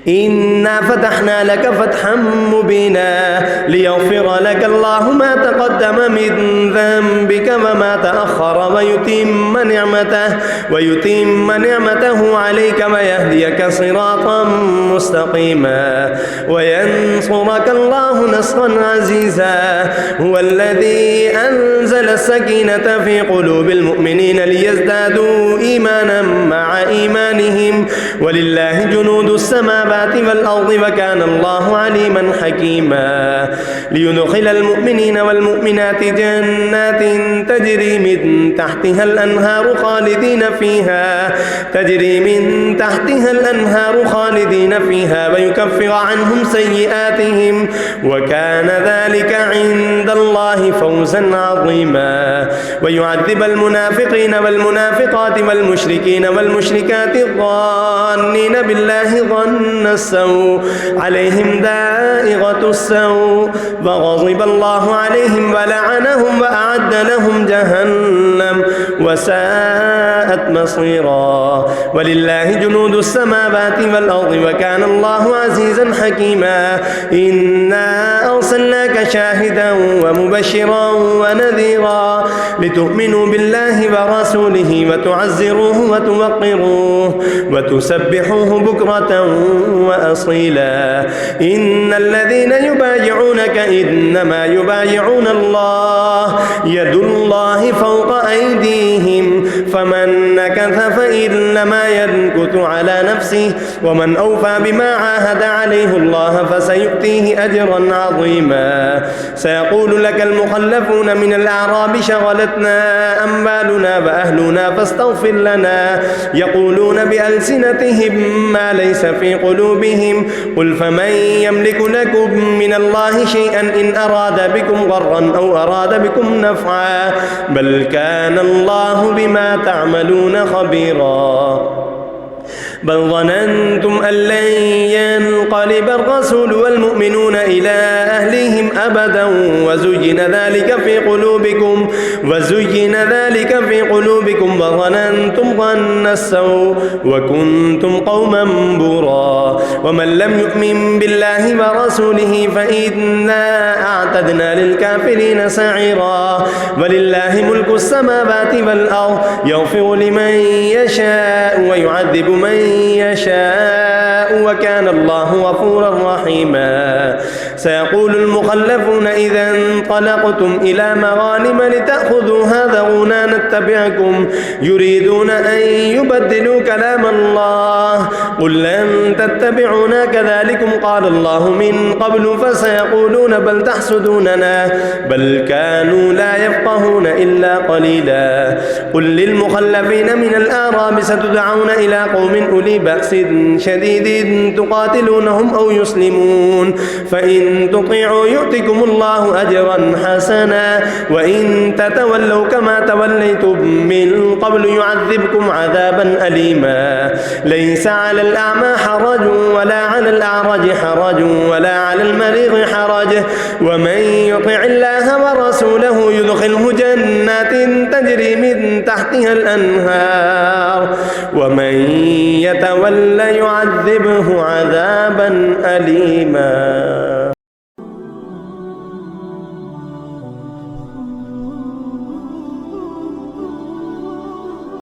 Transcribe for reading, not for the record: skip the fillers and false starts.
إنا فتحنا لك فتحا مبينا ليغفر لك الله ما تقدم من ذنبك وما تأخر ويتم نعمته عليك ويهديك صراطا مستقيما وينصرك الله نصرا عزيزا. هو الذي أنزل السكينة في قلوب المؤمنين ليزدادوا إيمانا مع إيمانهم ولله جنود السماوات والأرض وكان الله عليما حكيما. ليدخل المؤمنين والمؤمنات جنات تجري من تحتها الأنهار خالدين فيها ويكفر عنهم سيئاتهم وكان ذلك عند الله فوزا عظيما. ويعذب المنافقين والمنافقات والمشركين والمشركات الظانين بالله ظن السوء عليهم دائرة السوء وغضب الله عليهم ولعنهم وأعد لهم جهنم وساءت مصيرا. ولله جنود السماوات والأرض وكان الله عزيزا حكيما. إنا أرسلناك شاهدا ومبشرا ونذيرا لتؤمنوا بالله ورسوله وتعزروه وتوقروه وتسبحوه بكرة وأصيلا. إن الذين يبايعونك إنما يبايعون الله يد الله فوق أيديهم فمن نكث فإنما ينكث على نفسه ومن أوفى بما عاهد عليه الله فسيؤتيه أجرا عظيما. سيقول لك المخلفون من الأعراب شغلتنا أموالنا وأهلنا فاستغفر لنا يقولون بألسنتهم ما ليس في قلوبهم قل فمن يملك لكم من الله شيئا إن أراد بكم ضرا أو أراد بكم نفعا بل كان الله بما تعملون خبيرا. بل ظننتم أن لن ينقلب الرسول والمؤمنون إلى أهليهم أبدا وزين ذلك في قلوبكم وظننتم ظن السوء وكنتم قوما بورا. ومن لم يؤمن بالله ورسوله فإنا أعتدنا للكافرين سعيرا. ولله ملك السماوات والأرض يغفر لمن يشاء ويعذب من يشاء وكان الله غفورا رحيما. سيقول المخلفون إذا انطلقتم إلى مغانم لتأخذوها ذرونا نتبعكم يريدون أن يبدلوا كلام الله قل لن تتبعونا كذلكم قال الله من قبل فسيقولون بل تحسدوننا بل كانوا لا يفقهون إلا قليلا. قل للمخلفين من الأعراب ستدعون إلى قوم أولي بأس شديد تقاتلونهم أو يسلمون فإن تطيعوا يؤتكم الله أجرا حسنا وإن تتولوا كما توليتم من قبل يعذبكم عذابا أليما. ليس على الأعمى حرج ولا على الأعرج حرج ولا على المريض حرج ومن يطع الله ورسوله يدخله جنات تجري من تحتها الأنهار ومن يتولى يعذبه عذابا أليما.